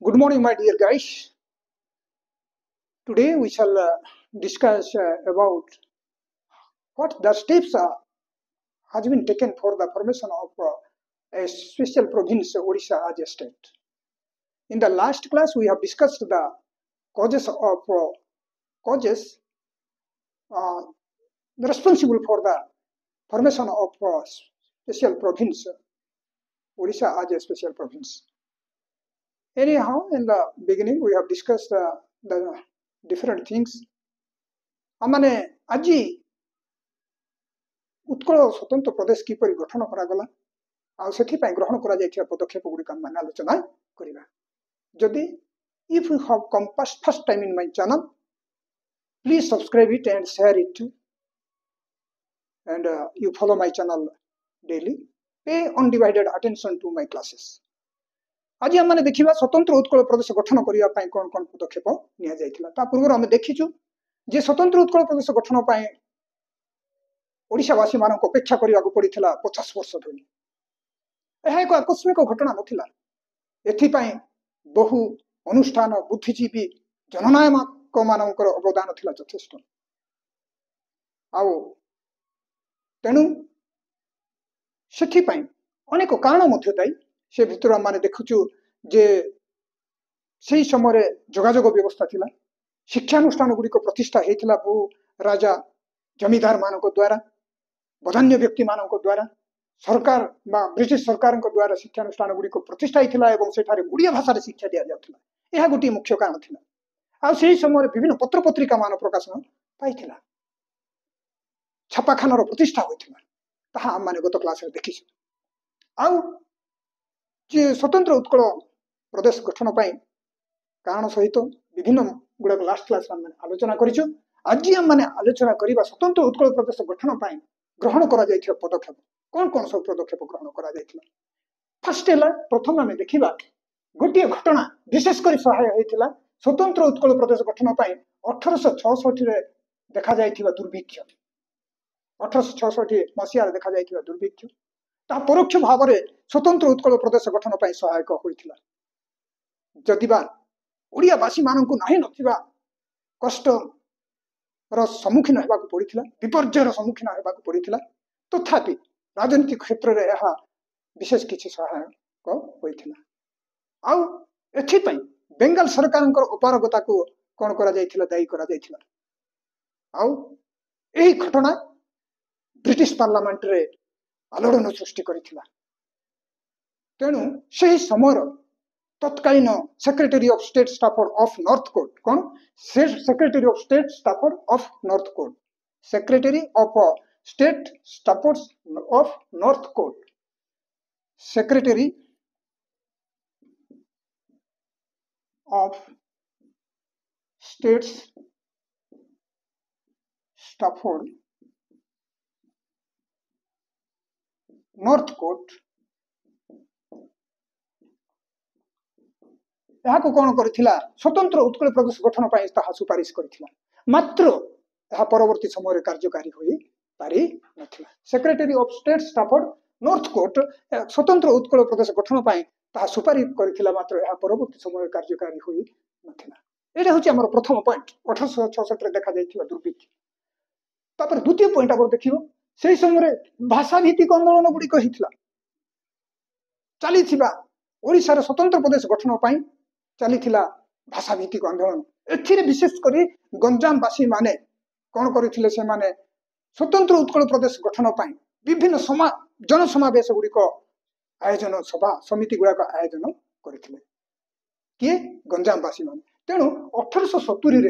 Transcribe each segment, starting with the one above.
Good morning, my dear guys. Today we shall discuss about what the steps has been taken for the formation of a special province, Odisha as a state. In the last class, we have discussed the causes responsible for the formation of special province, Odisha as a special province. Anyhow, in the beginning, we have discussed the different things. आमने आज उत्कल स्वतंत्र प्रदेश किपरि गठन करागला आ सेठी पय ग्रहण करा जायथिया पदक्षेप गुडी काम माने आलोचना करिबा जदि if you have come first time in my channel, please subscribe it and share it, and you follow my channel daily. Pay undivided attention to my classes. आज आमने देखिबा स्वतंत्र उत्कल प्रदेश गठन करिया पय कोन कोन पदक्षेप निया जायथिला ता पूर्व हम देखिछु जे स्वतंत्र उत्कल प्रदेश गठन पय ओडिशावासी मानक अपेक्षा करिया को पड़िथिला 50 वर्ष धरि एहा एक आकस्मिक घटना नथिला एथि पय बहु अनुष्ठान बुद्धिजीवी जननायक मानकर अवदान थिला यथेष्ट आउ तेनु सेथि पय अनेक कारण मध्य दाई से भितर माने देखुछु जे सेही समय जोगाजोग व्यवस्था थिला शिक्षानुष्ठान गुडी को प्रतिष्ठा हेतिला बहु राजा जमीदार मानक द्वारा बधान्य व्यक्ति मानक द्वारा सरकार बा ब्रिटिश सरकार द्वारा शिक्षानुष्ठान गुडी को प्रतिष्ठा हेतिला एवं सेठारे ओडिया भाषा रे शिक्षा दिया जाउथिला एहा गुटी मुख्य कारण थिला आ सेही समय विभिन्न पत्र पत्रिका मान प्रकाशन पाइथिला छापाखानार प्रतिष्ठा होइथिला ताहा हम माने गत क्लास रे देखिछु आ जे स्वतंत्र उत्कल प्रदेश गठन पय कारण सहित विभिन्न गुडा लास्ट क्लास में आलोचना करिछु आज हम माने आलोचना करिबा स्वतंत्र उत्कल प्रदेश गठन पय ग्रहण करा जायथिया पदक्षेप कोन कोन सब पदक्षेप ग्रहण करा जायथिला फर्स्ट एला प्रथम हम देखिबा गोटिए घटना विशेष करी सहाय होइथिला स्वतंत्र उत्कल प्रदेश गठन पय 1866 रे देखा जायथिबा दुर्भिक्ष 1866 मसिया रे देखा जायथिबा दुर्भिक्ष ता परोक्ष भाव रे स्वतंत्र उत्कल प्रदेश गठन पय सहायक होइथिला जदिबा ओडिया वासी माननकु नाही नथिबा कष्ट र सम्मुखीन हेबाकु पड़िथिला विपर्जयर सम्मुखीन हेबाकु पड़िथिला तथापि राजनीतिक क्षेत्र रे यहा विशेष किछि सहायक होइथिला आउ एथि पय बेंगल सरकारनकर अपारगता को कोन करा जायथिला दायी करा जायथिला आउ एही घटना ब्रिटिश पार्लियामेंट रे आलोड़न सृष्टि करिथिला तेनु सेही समय तत्कालीन secretary of state Stafford of Northcote कौन secretary of state Stafford of Northcote secretary of state Stafford of Northcote secretary of states Stafford Northcote यहाँ को कौन करिथिला स्वतंत्र उत्कल प्रदेश गठन पय ताहा सुपारिश करिथिला मात्र यह परवर्ती समय कार्यकारी होई पारि नथिला secretary of state Stafford Northcote स्वतंत्र उत्कल प्रदेश गठन पय ताहा सुपारिश करिथिला मात्र यह परवर्ती समय कार्यकारी होई नथिला एटा होची हमर प्रथम पॉइंट 1866 रे देखा जायथिबा दुर्भिक्ष तापर द्वितीय पॉइंट आबर देखिबो सेही समय भाषा भित्तिक आंदोलन गुडी कहिथिला चलीथिबा ओडिसा रे स्वतंत्र प्रदेश गठन पय चलीथिला भाषा भित्तिक आंदोलन एथिरे विशेष करी गंजाम वासी माने कोन करिथिले से माने स्वतंत्र उत्कल प्रदेश गठन पय विभिन्न जन समावेश गुडी को आयोजन सभा समिति गुडा को आयोजन करिथिले के गंजाम वासी माने तेनु 1870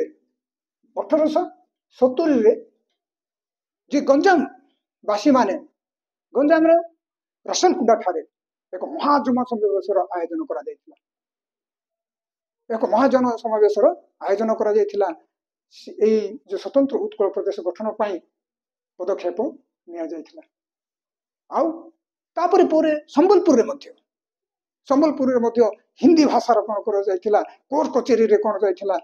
रे जे गंजाम वासी माने गंजाम रे रसनकुंडा ठारे एक महाजन समावेशर आयोजन करा जायथिला एक महाजन समावेशर आयोजन करा जायथिला एई जो स्वतंत्र उत्कल प्रदेश गठन पय पदक्षेप निया जायथिला आउ तापरे पोरे संबलपुर रे मध्य हिंदी भाषा रो कोन करा जायथिला कोर्ट कचेरी रे कोन जायथिला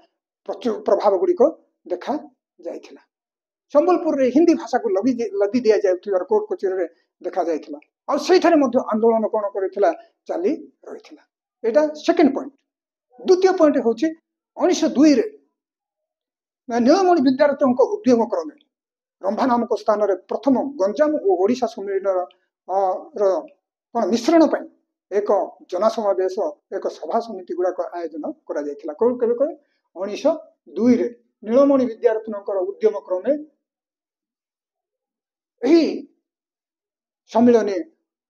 प्रभाव गुडी को देखा जायथिला संबलपुर रे हिंदी भाषा को लदी दिया जायथिला कोर्ट कचेरी रे देखा जायथिला और सेठारे मध्य आंदोलन कोन करिथिला चाली रहिथिला एटा सेकंड पॉइंट द्वितीय पॉइंट हूँ 1902 रे नीलमणि विद्यार्थी उद्यम क्रमे रंभा नामक स्थान रे प्रथम गंजाम और ओडिशा सम्मेलन मिश्रण पर एक जनसमावेश एक सभा समिति गुड़ाक आयोजन करा जायतिला कोन केबे कोन 1902 रे नीलमणि विद्यार्थी उद्यम क्रमे एही सम्मेलन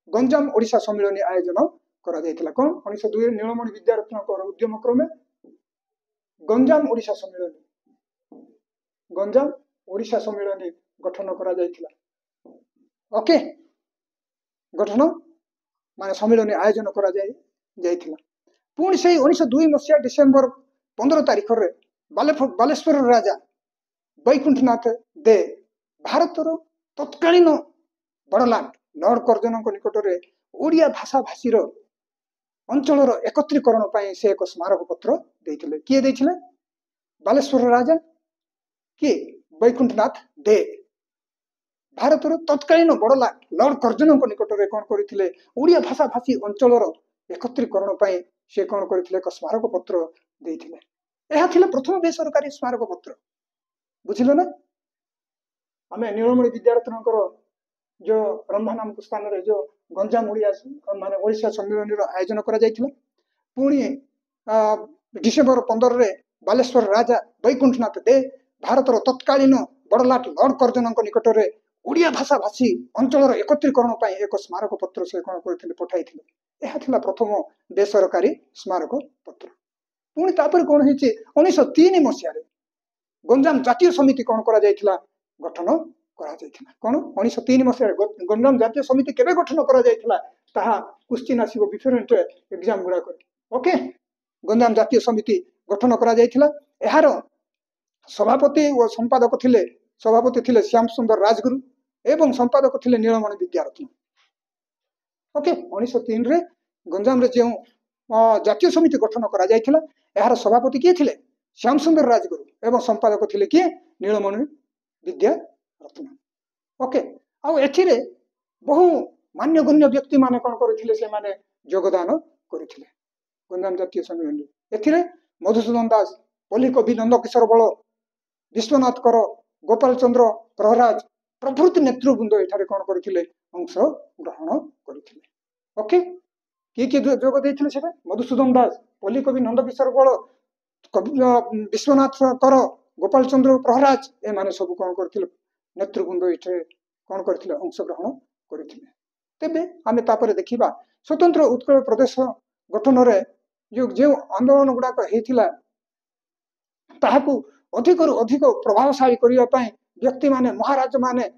गंजाम ओडिशा सम्मेलन आयोजन करा जायतिला कोन 1902 रे नीलमणि विद्यार्थी उद्यम क्रमे गंजाम ओडिशा सम्मेलन गठन करा जायतिला ओके गठन माने सम्मेलन आयोजन करा जायतिला पुणी से 1902 मसीहा डिसेम्बर 15 तारिख रे बालेश्वर राजा वैकुंठनाथ दे भारतर तत्कालीन बड़लाट लॉर्ड कर्जन निकट में ओडिया भाषा भाषी अंचल एकत्रीकरण पर से एक स्मारक पत्र देते किए देथिले बालेश्वर राजा किए वैकुंठनाथ दे भारतर तत्कालीन बड़लाट लॉर्ड कर्जन निकट में कौन करते ओडिया भाषा भाषी अंचल एकत्रीकरण पर से कौन करते एक स्मारक पत्र देथिले यह थिला प्रथम बेसरकारी स्मारक पत्र बुझिल ना आम नीलमणि विद्यार्थी जो रंभा नामक स्थान रे जो गंजाम ओडिया माने ओडिशा सम्मेलन आयोजन करा जायतिला पुणी डिसेम्बर 15 रे बालेश्वर राजा वैकुंठनाथ दे भारतर तत्कालीन बड़लाट लॉर्ड कर्जन निकट में ओडिया भाषा भाषी अंचल एकत्रीकरण पर एक स्मारक पत्र से कौन करते पठाई यह थिला प्रथम बेसरकारी स्मारक पत्र पुणी तापर कौन होइछि 1903 मसीह गंजाम जातीय समिति कौन करा जायतिला गठन करा जायतिला कौन 1903 मसीह गंजाम जातीय समिति केबे गठन करा जायतिला ताहा क्वेश्चन आसीबो डिफरेंट एग्जाम गुडा कर ओके गंजाम जातीय समिति गठन करा जायतिला एहार सभापति और संपादक थिले सभापति थिले श्याम सुंदर राजगुरु एवं संपादक थिले नीलमणि विद्यार्थी ओके 1903 रे गंजाम रे जो जातीय समिति गठन करा जायतिला एहार सभापति किए थिले श्याम सुंदर राजगुरु एवं संपादक थिले किए नीलमणि विद्यारत्न ओके आउ एथिरे बहु मान्यगण्य व्यक्ति माने कोन करथिले से माने योगदान करथिले गंजाम जातीय सम्मेलन एथिरे मधुसूदन दास पल्ली कवि नंदकिशोर बल विश्वनाथ कर गोपाल चंद्र प्रहराज प्रभृति नेतृवृंद एठारे कोन करथिले अंश ग्रहण करथिले ओके किए जोग देथिले से मधुसूदन दास पल्ली कवि नंदकिशोर बल विश्वनाथ कर गोपाल चंद्र प्रहराज ए माने सब कौन करथिले नेतृवृंद एठे कौन करथिले अंश ग्रहण करथिले तेबे आमे तापरे देखिबा स्वतंत्र उत्कल प्रदेश गठन रे जो आंदोलन गुडा हेतिला ताहाकू अधिक अधिक प्रभावशाली करिया पई व्यक्ति माने महाराज माने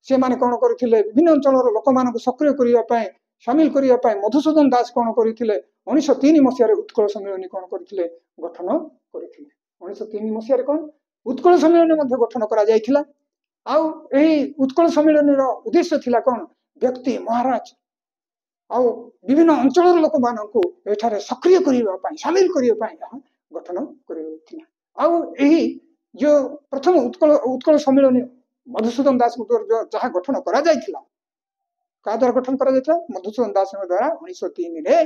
से माने कौन करथिले विभिन्न अंचल लोक मानक सक्रिय करिया पई शामिल करिया पई मधुसूदन दास कौन करथिले 1903 मसीह उत्कल सम्मेलन कौन करथिले गठन करथिले 1903 मसीह कौन उत्कल सम्मेलन मध्य गठन करा जायतिला आउ एही उत्कल सम्मेलन रो उद्देश्य थिला कौन व्यक्ति महाराज आउ विभिन्न अंचल लोक मानक एठारे सक्रिय करिया पई शामिल करिया पई गठन करिथिला आउ एही जो प्रथम उत्कल सम्मेलन मधुसूदन दास जहाँ गठन करा जायतिला का द्वारा गठन करा जायतिला मधुसूदन दास द्वारा 1903 रे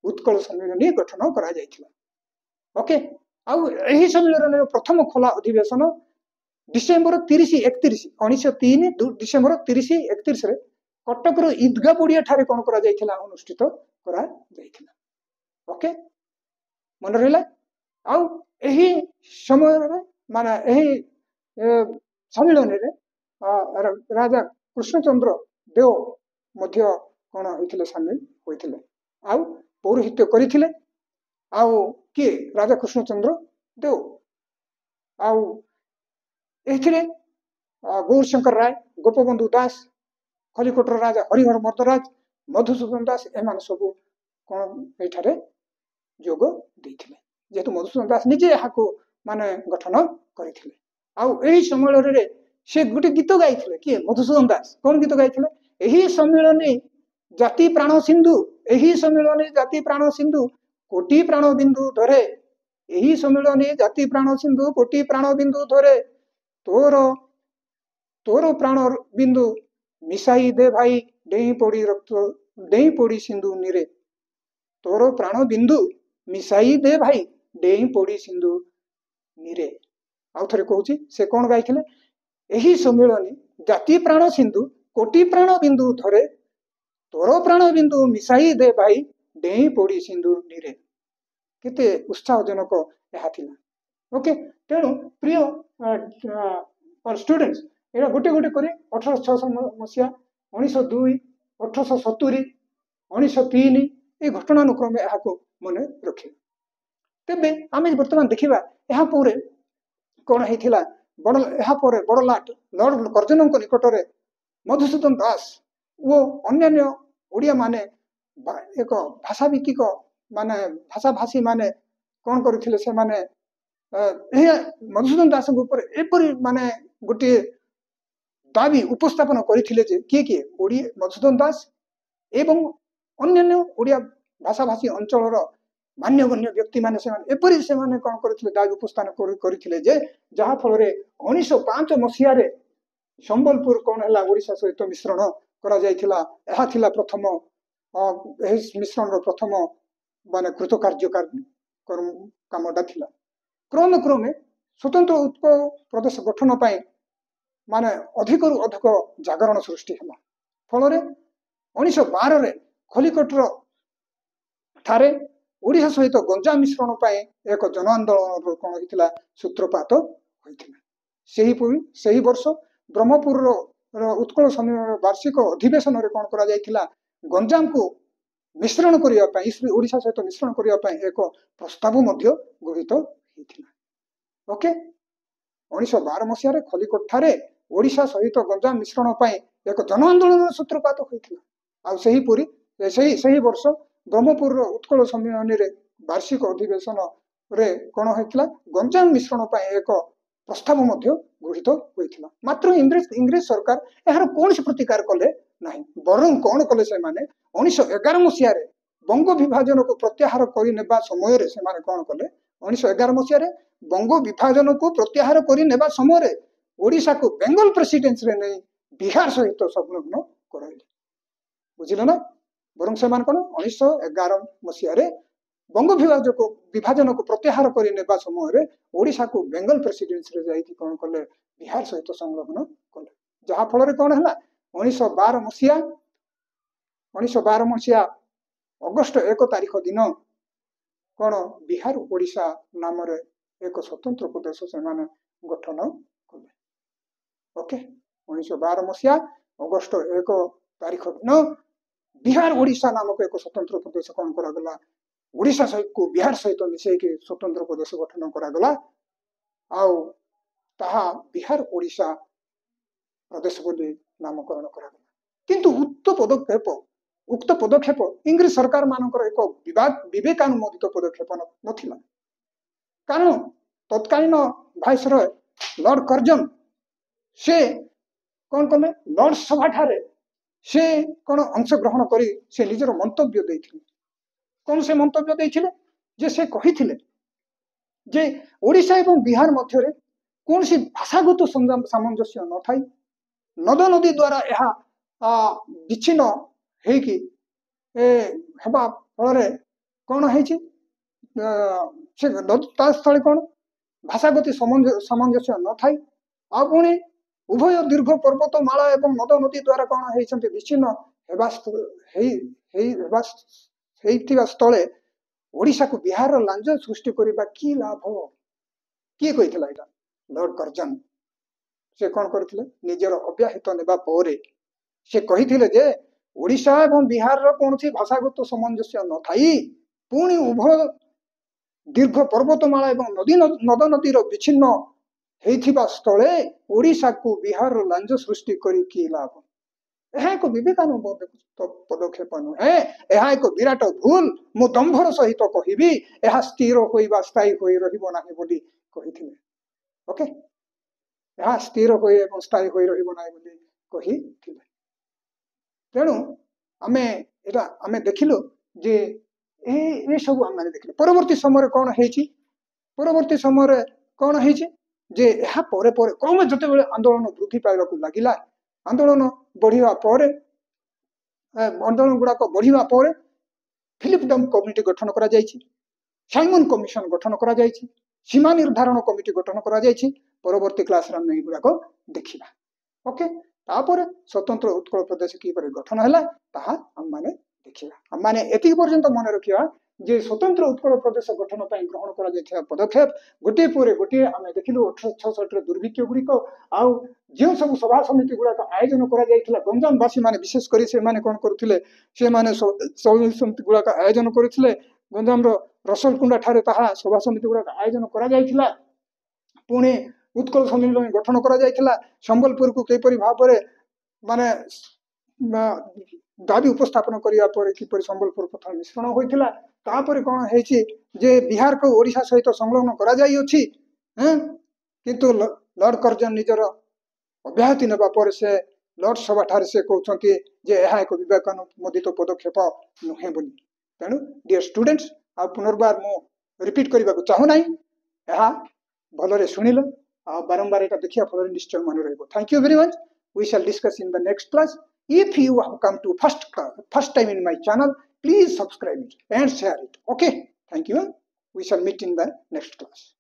उत्कल सम्मेलन गठन करा जायतिला ओके आउ एही सम्मेलन प्रथम खोला अधिवेशन डिसेम्बर 30-31 1903 डिसेम्बर 30-31 रे कटक रो ईदगाह पड़िया ठारे कोन करा जायतिला अनुष्ठित करा जायतिला ओके मन रहला आउ एही समय रे माने एही सम्मेलन रे राजा कृष्णचंद्र देव मध्य कोन होइथिले शामिल होइथिले आउ पौरोहित्य करिथिले आउ के राजा कृष्णचंद्र देव आउ एथिरे गौरशंकर राय गोपबंधु दास खलिकोटर राजा हरिहर मर्दराज मधुसूदन दास एमान सब कौन एठारे जोग देथिले जेतु मधुसूदन दास निजे हाको माने गठन करिथिले आउ एही सम्मेलन रे से गुटे गीत गाइथिले कि मधुसूदन दास कौन गीत गाइथिले एही सम्मेलन जाति प्राण सिंधु एही सम्मेलन जाति प्राण सिंधु कोटि प्राण बिंदु धरे एही सम्मेलन जाति प्राण सिंधु कोटि प्राण बिंदु धरे तोर तोर प्राण बिंदु मिसाई दे भाई डेई पड़ी सिंधु नीरे तोर प्राण बिंदु मिसाई दे भाई ଡେଇଁ ପଡ଼ି ସିନ୍ଧୁ नीरे आउ थे कहूँ से कौन गाई यही सम्मिलनी जाति प्राण सिंधु कोटि प्राण बिंदु धरे तोर प्राण बिंदु मिसाई दे भाई डेई पड़ी सिंधु नीरे केते उत्साहजनक यह ओके तेणु प्रिय स्टूडेंट्स ये गोटे गोटे कर 1866 मसीहा 1902 1870 1903 ये घटनानुक्रम यहाँ मन रखे तेबे आम बर्तमान देखा यहाँ कौन होता बड़ यापर बड़ लाट लॉर्ड कर्जन निकट में मधुसूदन दास वो अन्य ओडिया माने एक भाषा भित्तिक माने भाषा भाषी माने कौन करते से माने मधुसूदन दास एपरी माने गोटे दाबी उपस्थापन करते किए किए मधुसूदन दास एवं अन्य ओडिया भाषा भाषी अंचल मान्यगण्य व्यक्ति माने एपरी से माने कौन करते दाबी उपस्थापन करते जहाँ फल 1905 मसीह संबलपुर कौन है ओडिशा सहित मिश्रण करा प्रथम मिश्रण प्रथम माने कृतकार्य कामटा थिला क्रमे क्रमे स्वतंत्र उत्कल प्रदेश गठन पाई माने अधिक रु अधिक जागरण सृष्टि है फल 1912 खलिकोटर ठारे ओडिशा सहित गंजाम मिश्रण पाई एक जन आंदोलन कौन होता सूत्रपात होता से वर्ष ब्रह्मपुर उत्कल सम्मेलन वार्षिक अधिवेशन में कौन करा गंजाम को मिश्रण करने ओडिशा सहित मिश्रण करने एक प्रस्ताव गृहीत होता ओके 1912 मसीह खलिकोट ठारे ओडिशा सहित गंजाम मिश्रण पाई एक जन आंदोलन सूत्रपात होता से वर्ष ब्रह्मपुर उत्कल सम्मेलन वार्षिक अधिवेशन रे कौन होता गंजाम मिश्रण पाई एक प्रस्ताव गृहीत होता मात्र इंग्रेज सरकार यार कौन से प्रतिकार कले ना बरं कौन कले से 1911 मसीह बंग विभाजन को प्रत्याहार करने समय कौन कले 1911 मसीह बंग विभाजन को प्रत्याहार करने समय ओडिशा को बेंगल प्रेसिडेंसी रे नहीं बिहार सहित संलग्न कराइले बुझिल ना बरं से कौन 1911 मसीह बंग विभाजन को प्रत्याहार करने समय ओडिशा को बेंगल प्रेसिडेंसी रे जाइए कौन कले बिहार सहित संलग्न कले जहाँ फल कौन है 1912 मसीहा अगस्ट 1 तारीख दिन कौन बिहार ओडिशा नाम एक स्वतंत्र प्रदेश से गठन कले ओके 1912 मसीहा अगस्ट 1 तारीख दिन बिहार ओडिशा नामक एक स्वतंत्र प्रदेश कौन करागला ओडिशा सहित को बिहार सहित मिसेक स्वतंत्र प्रदेश गठन करागला आउ ताहा बिहार ओडिशा प्रदेश बोली नामकरण करागला किंतु उक्त पदक्षेप इंग्लिश सरकार मानकर एक विवेकानुमोदित पदक्षेप नथिला कारण तत्कालीन वाइसरॉय लॉर्ड कर्जन से कौन कले लॉर्ड सभा ठारे से कौन अंश ग्रहण करी से निजर मंतव्य देथिले कौन से मंतव्य देथिले जे से कहिथिले जे ओडिशा एवं बिहार मध्य कौन सी भाषागत सामंजस्य न थाई नद नदी द्वारा यह विच्छिन्न हेकी हेबा फल कौन है स्थले कौन भाषागत सामंजस्य न थाई आ पुणी उभय दीर्घ पर्वतमाला एवं नद नदी द्वारा कौन है विच्छिन्न स्थले ओडिशा को बिहार लांज सृष्टि करने की लाभ किए कही लॉर्ड कर्जन से कौन करथिले निजर अव्याहित नेबा परे से कहिथिले जे ओडिशा एवं बिहार रो कोनसी भाषागत सामंजस्य न थाई पुणी उभय दीर्घ पर्वतमाला एवं नद नदी विच्छिन्न हेथिबा स्थले ओडिशा को बिहार लांज सृष्टि करी की लाभ यह एक विवेकानुमोदित पदक्षेप नुहे यह एक विराट भूल मु दंभर सहित कहबी यह स्थिर होइबा स्थायी होई रहिबो नाही बोली कहिथिले ओके यह स्थिर होई एवं स्थायी होई रहिबो नाही बोली कहिथिले तेणु आमे देखिलु जे ए सब आमे देखिलु परवर्ती समय कौन हेछि परवर्ती समय कौन हेछि जे यह परे परे क्रमे जतेबेले आंदोलन वृद्धि पाइबाकू लागिला आंदोलन बढ़िया पर आंदोलन गुड़ाक बढ़िया पर फिलिप डम कमिटी गठन करा जायछि ସାଇମନ୍ କମିଶନ ଗଠନ କରାଯାଇଛି, ସୀମା ନିର୍ଦ୍ଧାରଣ କମିଟି ଗଠନ କରାଯାଇଛି। ପରବର୍ତ୍ତୀ କ୍ଲାସରେ ଆମେ ଏଗୁଡ଼ାକ ଦେଖିବା। ଓକେ, ତାପରେ ସ୍ୱତନ୍ତ୍ର ଉତ୍କଳ ପ୍ରଦେଶ କିପରି ଗଠନ ହେଲା ତାହା ଆମମାନେ ଦେଖିବା। ଆମମାନେ ଏତିକି ପର୍ଯ୍ୟନ୍ତ ମନେ ରଖିବା ଯେ ସ୍ୱତନ୍ତ୍ର ଉତ୍କଳ ପ୍ରଦେଶ ଗଠନ ପାଇଁ ଗ୍ରହଣ କରାଯାଇଥିବା ପଦକ୍ଷେପ ଗୋଟିଏ ପରେ ଗୋଟିଏ ଆମେ ଦେଖିଲୁ। 1866ରେ ଦୁର୍ଭିକ୍ଷ ଗୁଡ଼ିକ, ଆଉ ଯେଉଁ ସବୁ ସଭା ସମିତି ଗୁଡ଼ାକ ଆୟୋଜନ କରାଯାଇଥିଲା, ଗଞ୍ଜାମବାସୀ ମାନେ ବିଶେଷ କରି ସେମାନେ କ'ଣ କରୁଥିଲେ, ସେମାନେ ସଭା ସମିତି ଗୁଡ଼ାକ ଆୟୋଜନ କରିଥିଲେ। ଗଞ୍ଜାମର ରସଲକୁଣ୍ଡା ଠାରେ ତାହା ସଭା ସମିତି ଗୁଡ଼ାକ ଆୟୋଜନ କରାଯାଇଥିଲା। ପୁଣି ଉତ୍କଳ ସମ୍ମିଳନୀ ଗଠନ କରାଯାଇଥିଲା। ସମ୍ବଲପୁରକୁ କିପରି ଭାବରେ ମାନେ ଦାବି ଉପସ୍ଥାପନ କରିବା ପରେ କିପରି ସମ୍ବଲପୁର ପ୍ରଥମେ ମିଶ୍ରଣ ହୋଇଥିଲା। ତାପରେ କ'ଣ ହେଇଛି ଯେ ବିହାରକୁ ଓଡ଼ିଶା ସହିତ ସଂଲଗ୍ନ କରାଯାଇଅଛି। କିନ୍ତୁ ଲର୍ଡ କର୍ଜନ ନିଜର ଅବ୍ୟାହତି ନେବା ପରେ ସେ ଲର୍ଡ ସଭା ଠାରେ ସେ କହୁଛନ୍ତି ଯେ ଏହା ଏକ ବିବେକାନୁମୋଦିତ ପଦକ୍ଷେପ ନୁହେଁ ବୋଲି। ତେଣୁ ଡିୟର ଷ୍ଟୁଡେଣ୍ଟସ୍, ଆଉ ପୁନର୍ବାର ମୁଁ ରିପିଟ୍ କରିବାକୁ ଚାହୁଁନାହିଁ, ଏହା ଭଲରେ ଶୁଣିଲ ଆଉ ବାରମ୍ବାର ଏଟା ଦେଖିବା ଫଳରେ ନିଶ୍ଚୟ ମନେ ରହିବ। Thank you very much. We shall discuss in the next class. If you have come to first time in my channel, please subscribe it and share it. Okay, thank you. We shall meet in the next class.